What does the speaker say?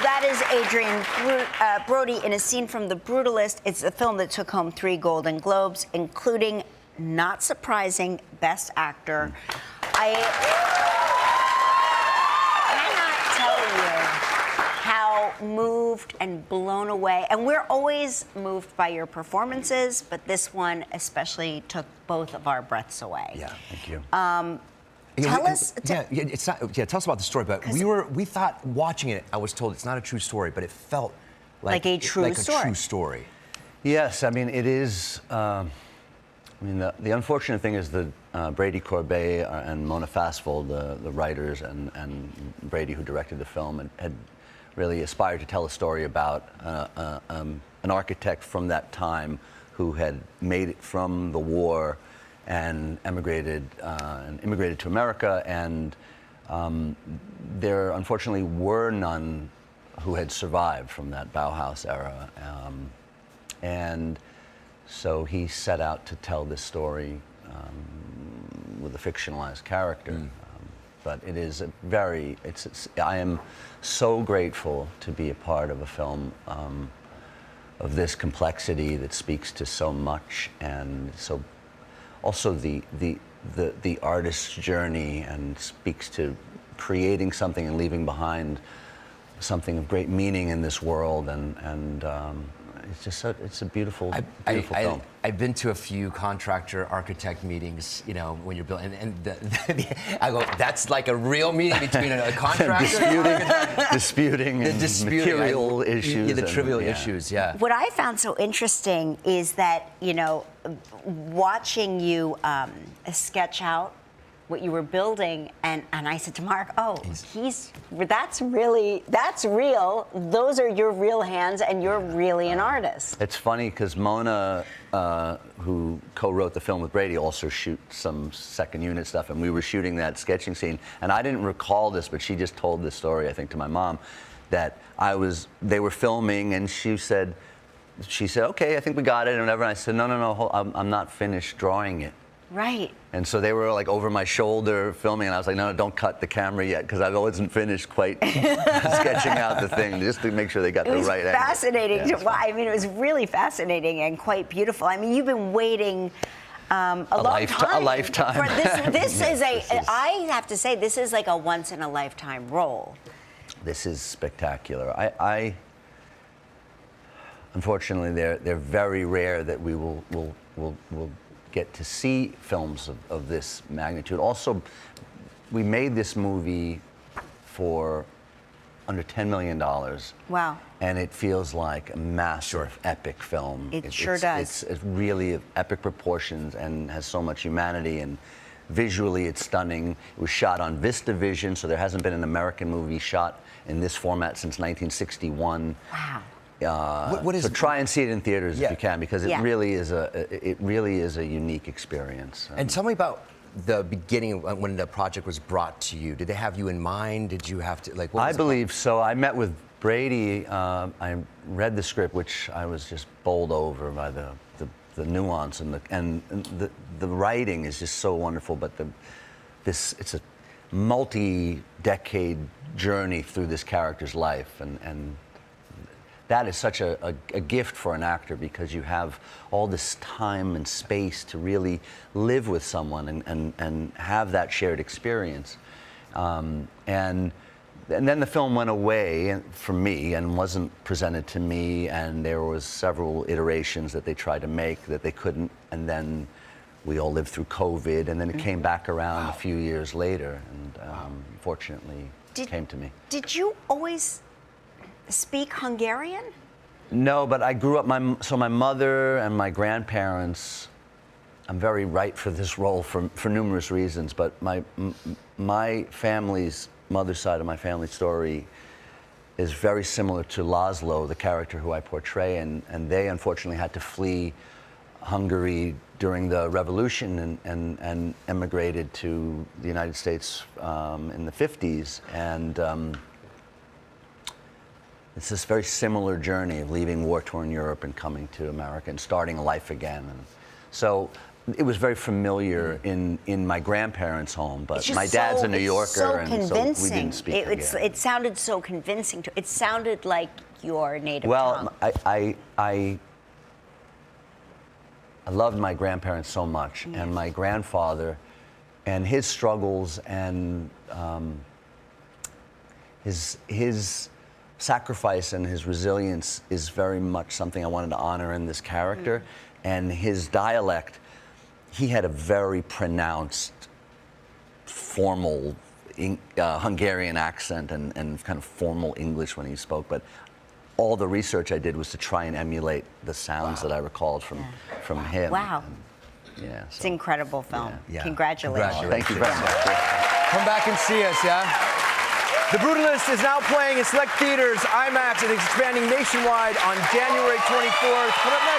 that is Adrien Brody in a scene from The Brutalist. It's a film that took home 3 Golden Globes, including, not surprising, Best Actor. I cannot tell you how moved and blown away, and we're always moved by your performances, but this one especially took both of our breaths away. Yeah, thank you. Tell us. It's not. Yeah, tell us about the story. But we thought watching it, I was told it's not a true story, but it felt like a true story. Yes, I mean it is. I mean the unfortunate thing is that Brady Corbet and Mona Fassvold, the writers, and Brady, who directed the film, had really aspired to tell a story about an architect from that time who had made it from the war and immigrated to America, and there unfortunately were none who had survived from that Bauhaus era, and so he set out to tell this story with a fictionalized character. But it is a very, I am so grateful to be a part of a film of this complexity that speaks to so much, and so also the artist's journey, and speaks to creating something and leaving behind something of great meaning in this world, and it's just it's a beautiful film. I've been to a few contractor architect meetings, you know, when you're building, and I go, that's like a real meeting between a contractor disputing material issues. Yeah, the trivial issues, yeah. What I found so interesting is that, you know, watching you sketch out what you were building, and I said to Mark, oh, that's real. Those are your real hands, and you're really an artist. It's funny because Mona, who co-wrote the film with Brady, also shoots some second unit stuff, and we were shooting that sketching scene, and I didn't recall this, but she just told this story, I think, to my mom, that they were filming, and she said, okay, I think we got it, and whatever. And I said, no, I'm not finished drawing it. Right. And so they were like over my shoulder filming, and I was like, no, don't cut the camera yet, because I wasn't finished quite sketching out the thing, just to make sure they got the right angle. It was fascinating. I mean, it was really fascinating and quite beautiful. I mean, you've been waiting a lifetime. For this is I have to say, this is like a once-in-a-lifetime role. This is spectacular. Unfortunately, they're very rare that we will get to see films of this magnitude. Also, we made this movie for under $10 million. Wow. And it feels like a massive, epic film. It sure does. It's really of epic proportions and has so much humanity, and visually it's stunning. It was shot on VistaVision, so there hasn't been an American movie shot in this format since 1961. Wow. So try and see it in theaters if you can, because it really is a unique experience. And tell me about the beginning when the project was brought to you. Did they have you in mind? Did you have to I believe so. I met with Brady. I read the script, which I was just bowled over by the nuance and the writing is just so wonderful. But it's a multi-decade journey through this character's life, and that is such a gift for an actor, because you have all this time and space to really live with someone and have that shared experience. And then the film went away from me and wasn't presented to me, and there was several iterations that they tried to make that they couldn't, and then we all lived through COVID, and then it came back around a few years later, and fortunately it came to me. Did you always speak Hungarian? No, but I grew up, my mother and my grandparents, I'm very right for this role for numerous reasons, but my family's, mother's side of my family story is very similar to Laszlo, the character who I portray, and they unfortunately had to flee Hungary during the revolution and emigrated to the United States in the 50s, and it's this very similar journey of leaving war-torn Europe and coming to America and starting a life again. And so it was very familiar in my grandparents' home, but It's just my dad's a New it's Yorker, so and convincing. so we didn't speak Hungarian. It sounded so convincing. It sounded like your native Well, tongue. I loved my grandparents so much, and my grandfather, and his struggles, and his sacrifice and his resilience is very much something I wanted to honor in this character. And his dialect, he had a very pronounced, formal Hungarian accent and kind of formal English when he spoke. But all the research I did was to try and emulate the sounds that I recalled from him. Wow. And, yeah. It's an incredible film. Yeah. Congratulations. Thank you very much. Come back and see us, yeah? The Brutalist is now playing in select theaters, IMAX, and expanding nationwide on January 24th. Coming up next.